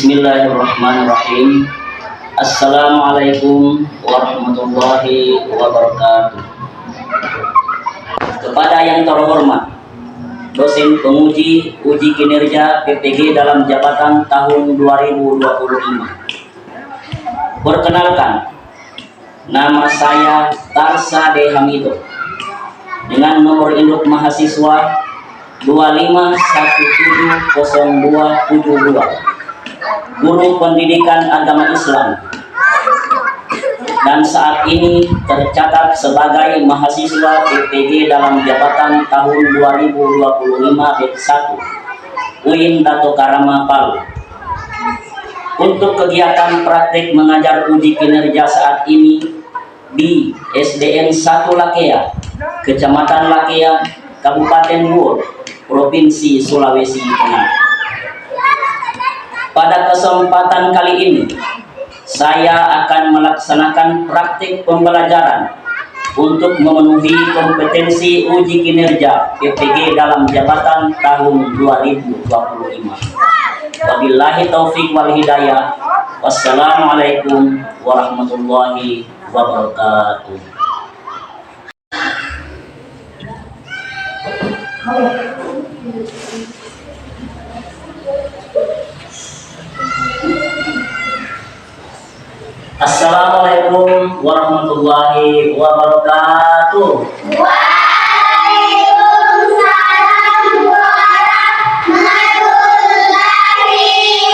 Bismillahirrahmanirrahim. Assalamualaikum warahmatullahi wabarakatuh. Kepada yang terhormat dosen penguji uji kinerja PPG dalam jabatan tahun 2025. Perkenalkan, nama saya Tarsa D. Hamido dengan nomor induk mahasiswa 25170272, Guru Pendidikan Agama Islam, dan saat ini tercatat sebagai mahasiswa PPG dalam jabatan tahun 2025 batch 1 UIN Dato Karama Palu. Untuk kegiatan praktik mengajar uji kinerja saat ini di SDN 1 Lakea, Kecamatan Lakea, Kabupaten Bur, Provinsi Sulawesi Tengah. Pada kesempatan kali ini, saya akan melaksanakan praktik pembelajaran untuk memenuhi kompetensi uji kinerja PPG dalam jabatan tahun 2025. Wabillahi taufik wal hidayah. Wassalamualaikum warahmatullahi wabarakatuh. Assalamualaikum warahmatullahi wabarakatuh. Waalaikumsalam warahmatullahi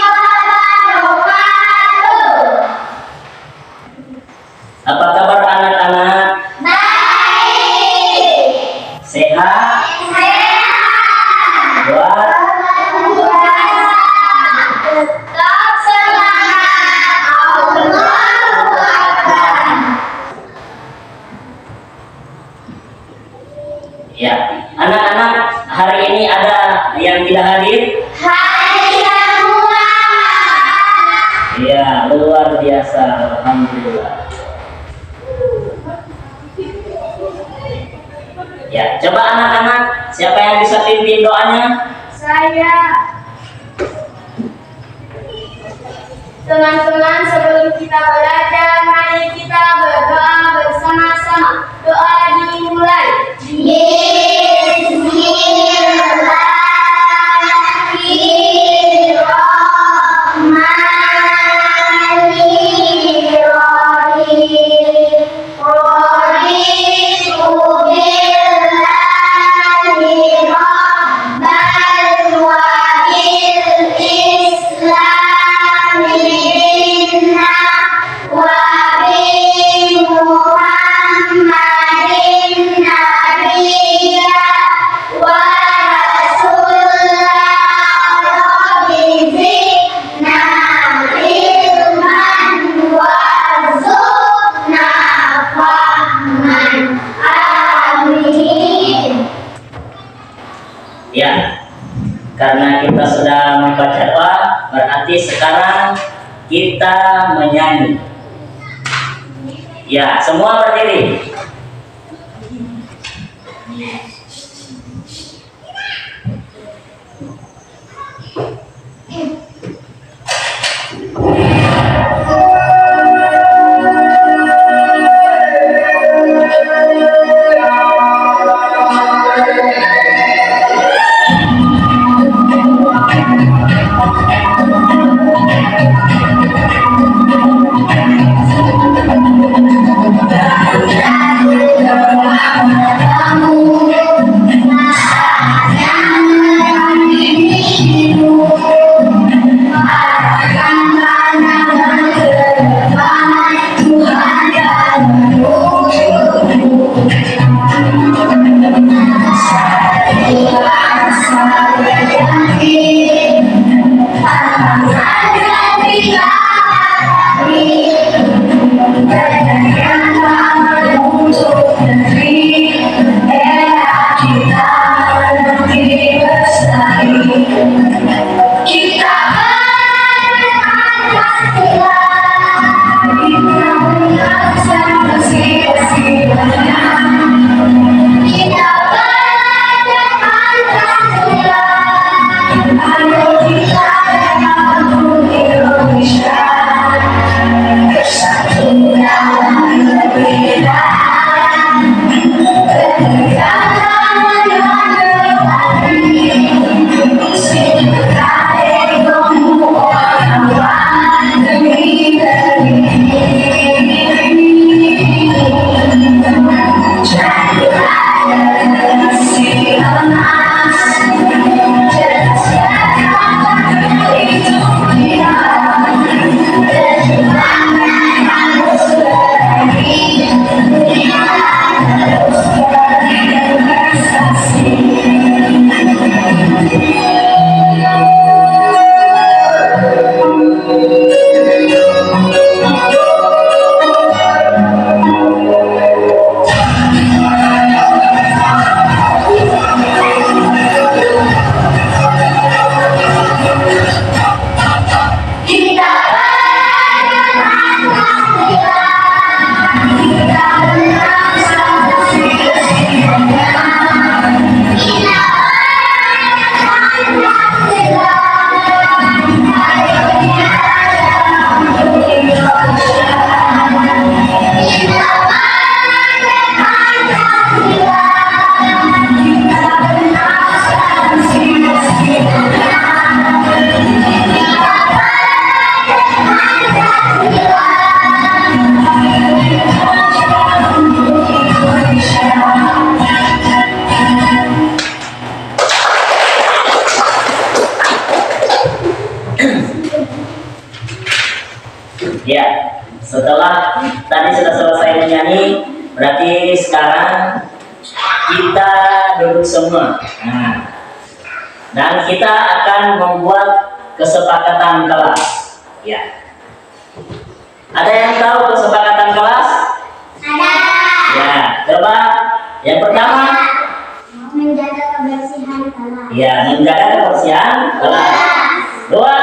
wabarakatuh. Apa kabar anak-anak? Baik. Sehat? Sehat. Buat Tetap semangat. Allahu Akbar. ya, anak-anak, hari ini ada yang tidak hadir? Hai semua. Ya, luar biasa, alhamdulillah. Ya, coba anak-anak, siapa yang bisa pimpin doanya? Saya. Teman-teman, sebelum kita belajar, mari kita berdoa bersama-sama. Doa dimulai. Bismillahirrahmanirrahim. Raditu billahi rabban wa bil islami dinna wa bi Muhammadin nabiyya wa rasulallah bizikna ilman warzuqna fahman. Amin. Ya, karena kita sudah membaca doa, berarti sekarang kita menyanyi. Ya, semua berdiri. La Berarti sekarang kita duduk semua. Nah, dan kita akan membuat kesepakatan kelas. Ya. Ada yang tahu kesepakatan kelas? Ada. Ya, coba yang pertama. Menjaga kebersihan kelas. Ya, menjaga kebersihan kelas. Dua.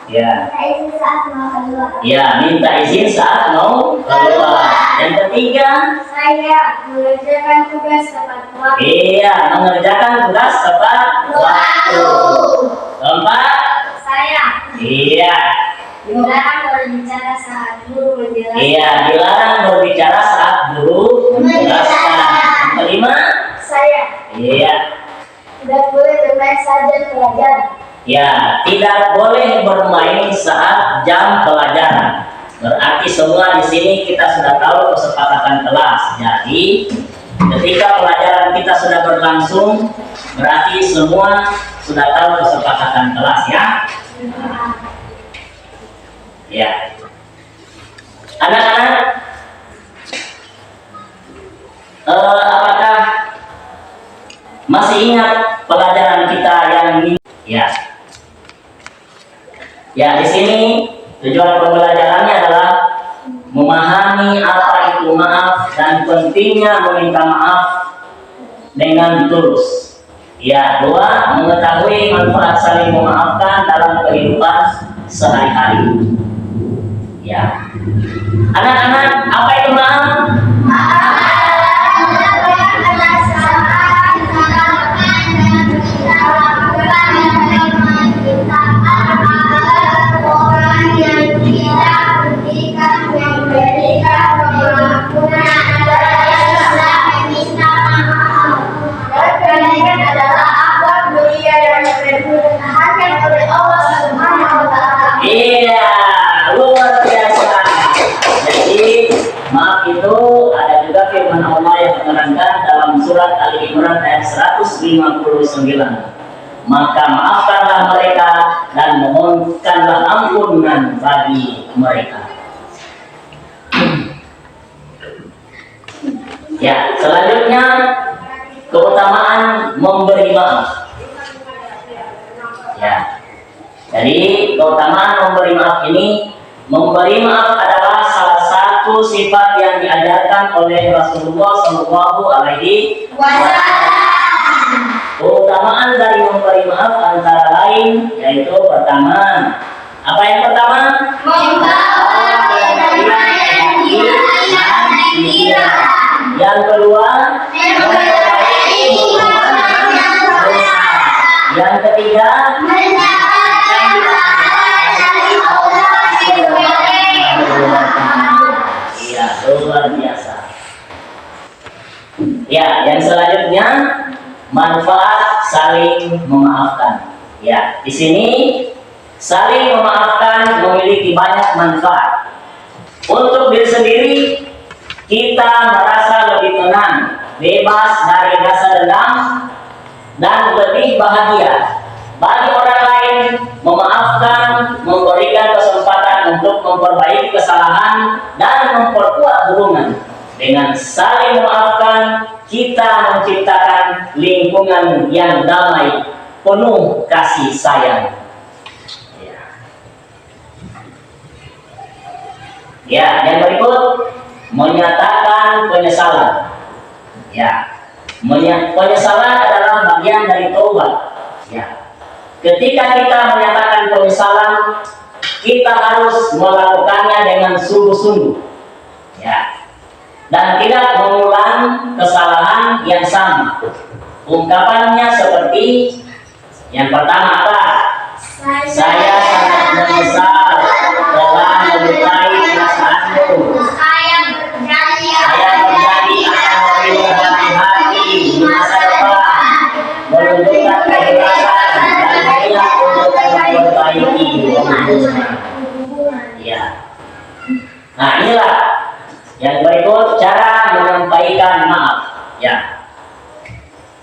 Ya. Minta izin saat mau keluar. Ya, minta izin saat mau keluar. Yang ketiga. Saya mengerjakan tugas tepat waktu. Iya, mengerjakan tugas tepat waktu. Keempat. Saya Iya. dilarang berbicara saat guru menjelaskan. Iya, dilarang berbicara saat guru menjelaskan. Yang kelima. Saya Iya. tidak boleh bermain saat jam pelajaran. Ya, tidak boleh bermain saat jam pelajaran. Berarti semua di sini kita sudah tahu kesepakatan kelas. Jadi, ketika pelajaran kita sudah berlangsung, berarti semua sudah tahu kesepakatan kelas ya. Ya. Anak-anak, apakah masih ingat pelajaran kita yang ini? Ya. Ya, di sini tujuan pembelajarannya adalah memahami apa itu maaf dan pentingnya meminta maaf dengan tulus. Ya, dua, mengetahui manfaat saling memaafkan dalam kehidupan sehari-hari. Ya. Anak-anak, apa itu maaf? Iya, luar biasa. Jadi, maaf itu ada juga firman Allah yang menerangkan dalam surat Ali Imran ayat 159. Maka maafkanlah mereka dan mohonkanlah ampunan bagi mereka. Ya, selanjutnya keutamaan memberi maaf. Ya. Jadi keutamaan memberi maaf ini, memberi maaf adalah salah satu sifat yang diajarkan oleh Rasulullah Shallallahu Alaihi Wasallam. Keutamaan dari memberi maaf antara lain yaitu pertama, apa yang pertama? Membawa kebahagiaan dan pikiran. Yang kedua, Memperbaiki hubungan dosa. yang ketiga, iya, luar biasa. Ya, yang selanjutnya manfaat saling memaafkan. Ya, di sini saling memaafkan memiliki banyak manfaat. Untuk diri sendiri, kita merasa lebih tenang, bebas dari rasa dendam, dan lebih bahagia. Bagi orang lain, memaafkan memberikan kesempatan untuk memperbaiki kesalahan dan memperkuat hubungan. Dengan saling memaafkan, kita menciptakan lingkungan yang damai, penuh kasih sayang. Ya, yang berikut menyatakan penyesalan. Ya, penyesalan adalah bagian dari taubat. Ya. Ketika kita menyatakan penyesalan, kita harus melakukannya dengan sungguh-sungguh. Ya. Dan tidak mengulang kesalahan yang sama. Ungkapannya seperti yang pertama apa? Saya sangat menyesal telah melukai perasaanmu. Saya berjanji Saya berjanji akan lebih berhati-hati di masa depan, menunjukkan keikhlasan dan niat untuk memperbaiki hubungan. Ya. Nah, inilah yang berikut cara menyampaikan maaf. Ya.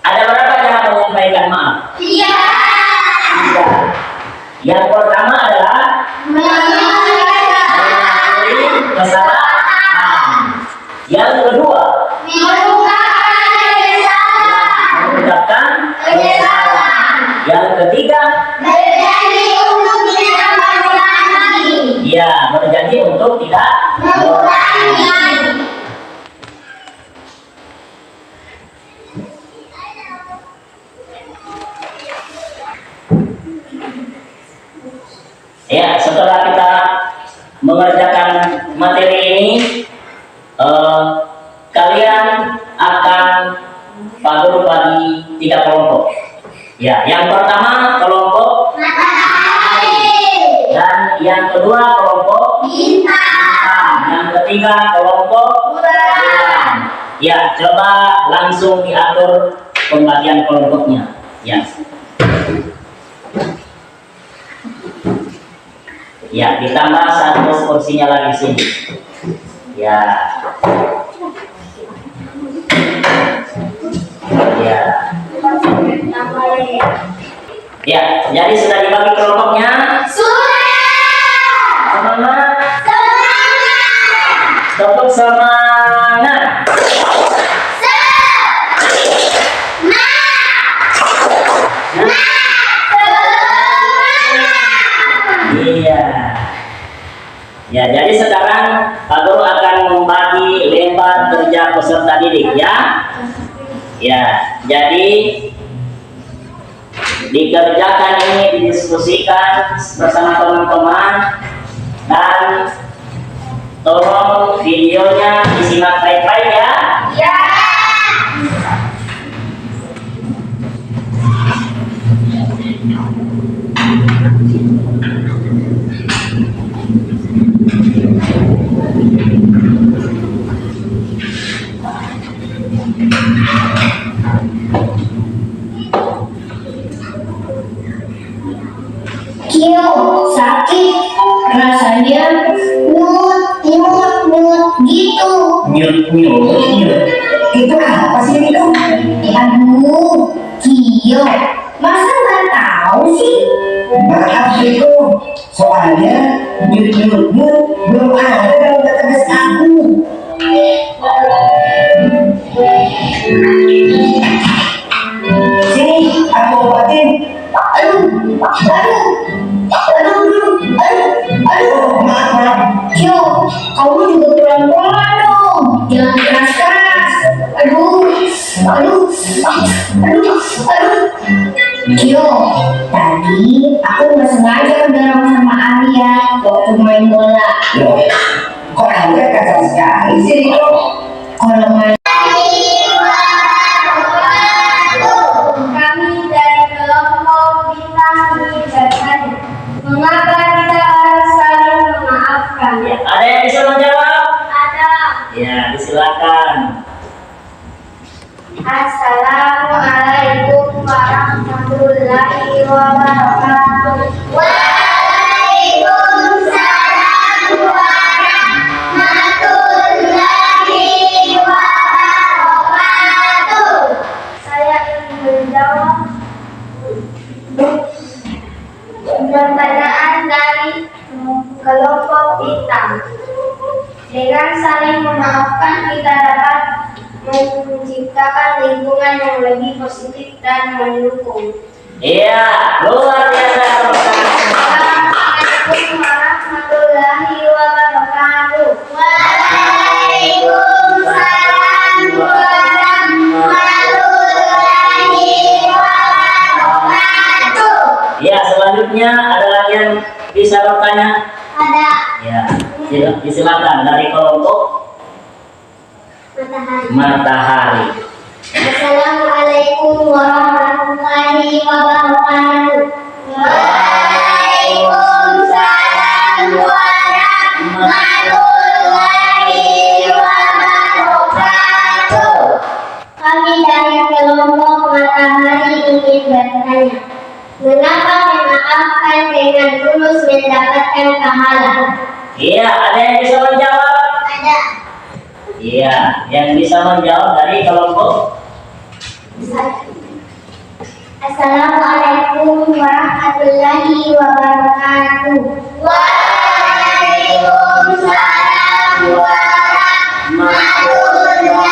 Ada berapa cara menyampaikan maaf? Iya. Tiga. Yang pertama adalah mengakui kesalahan. Yang kedua kedua, mengucapkan yang ketiga, ya, berjanji untuk tidak mengulangi. Ya, setelah kita mengerjakan materi ini, kalian akan padu bagi 3 kelompok. Ya, yang pertama kelompok matahari, dan yang kedua kelompok bintang, yang ketiga kelompok bulan. Ya, coba langsung diatur pembagian kelompoknya. Ya. Ya, ditambah 1 kursinya lagi sini. Ya. Ya. Ya, jadi sudah dibagi kelompoknya? Sudah. Semangat. Tepuk semangat. Iya. Ya, jadi sekarang Pak Guru akan membagi lembar kerja peserta didik ya. Ya, jadi dikerjakan ini, didiskusikan bersama teman-teman, dan tolong videonya disimak baik-baik ya. Ya. Kio, sakit, rasanya nyut gitu. Nyut. Itu apa sih itu? Aduh, Kio, masa nggak tahu sih? Maaf Riko, soalnya nyut belum ada dalam database aku. Sini, aku obatin. Maaf. Kio, kamu juga pelan-pelan dong, jangan keras-keras. Aduh. Kio, tadi aku nggak sengaja kedorong sama Arya waktu main bola. Loh, kok Anda kasar sekali sih Riko? Kalau main Kami dari kelompok bintang mengingatkan mengapa kita harus saling memaafkan. Ya, ada yang bisa menjawab? Ada. Ya, disilakan. Assalamualaikum warahmatullahi wabarakatuh. Waalaikumsalam warahmatullahi wabarakatuh. Saya ingin menjawab pertanyaan dari kelompok bintang. Dengan saling memaafkan kita dapat menciptakan lingkungan yang lebih positif dan mendukung. Iya, luar biasa. Assalamualaikum warahmatullahi wabarakatuh. Waalaikumsalam warahmatullahi wabarakatuh. Ya, selanjutnya ada lagi yang bisa bertanya? Ada Ya, disilakan dari kelompok matahari. Assalamualaikum warahmatullahi wabarakatuh. Waalaikumsalam warahmatullahi wabarakatuh. Kami dari kelompok matahari ingin bertanya, mengapa memaafkan dengan tulus mendapatkan pahala? Iya, ada yang bisa menjawab? Ada. Iya, yang bisa menjawab dari kelompok. Assalamualaikum warahmatullahi wabarakatuh. Waalaikumsalam warahmatullahi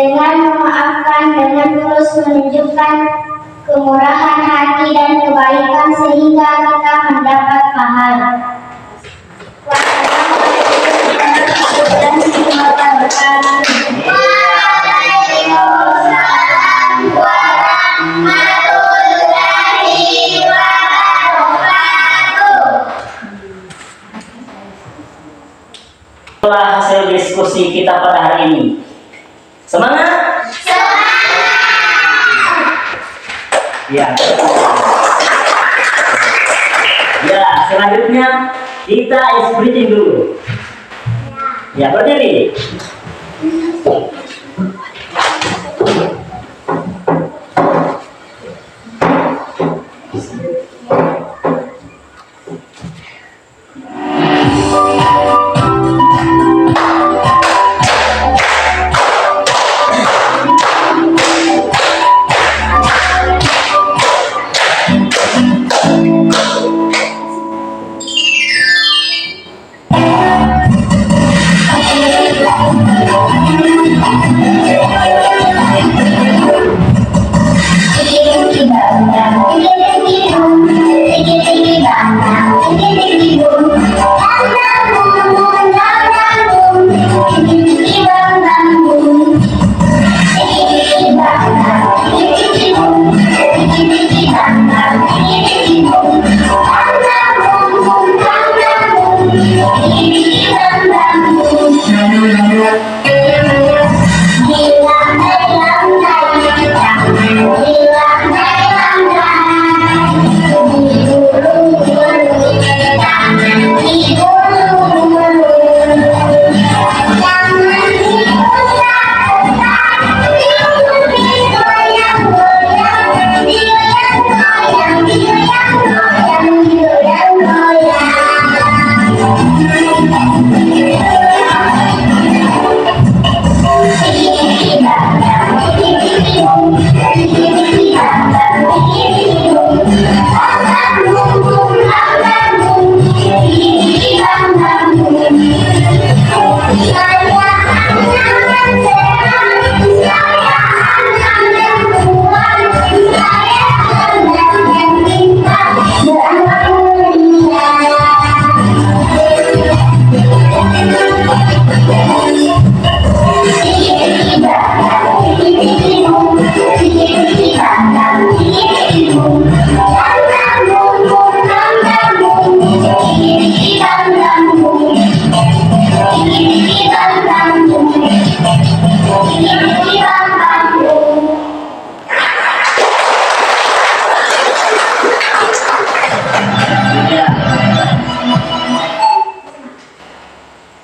dengan memaafkan, dengan terus menunjukkan kemurahan hati dan kebaikan sehingga kita mendapat pahala. Wassalamualaikum warahmatullahi wabarakatuh. Itulah hasil diskusi kita pada hari ini. Semangat! Ya. Ya, selanjutnya kita ice breathing dulu. Ya, berdiri.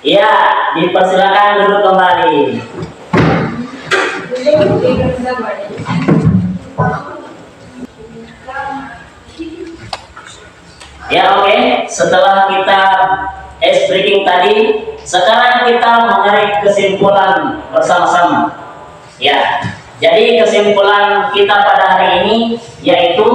Ya, dipersilakan duduk kembali. Ya, oke. Setelah kita ice breaking tadi, sekarang kita menarik kesimpulan bersama-sama. Ya, jadi kesimpulan kita pada hari ini yaitu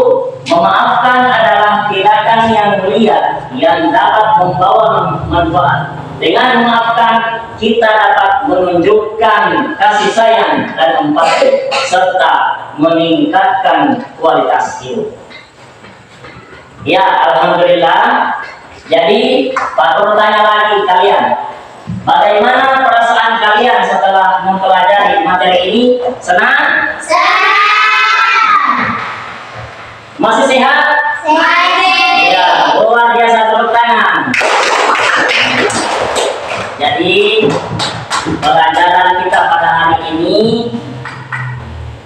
memaafkan adalah tindakan yang mulia yang dapat membawa manfaat. Dengan memaafkan, kita dapat menunjukkan kasih sayang dan empati serta meningkatkan kualitas hidup. Ya, alhamdulillah. Jadi, Pak bertanya lagi kalian, bagaimana perasaan kalian setelah mempelajari materi ini? Senang? Masih sehat? Ya, luar biasa, tepuk tangan. Jadi pelajaran kita pada hari ini,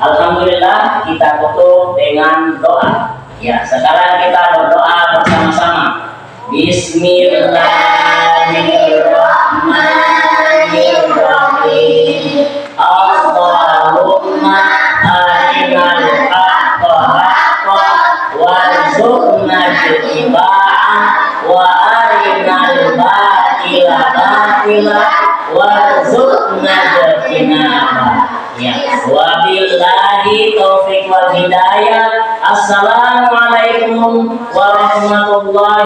alhamdulillah, kita tutup dengan doa. Ya, sekarang kita berdoa bersama-sama. Bismillahirrahmanirrahim. Allahumma arinal haqqa haqqa warzuqna ittiba'ah wa arinal batila batila warzuqna ijtinabah. Ya, wabillahi taufiq wal hidayah. Assalamualaikum warahmatullahi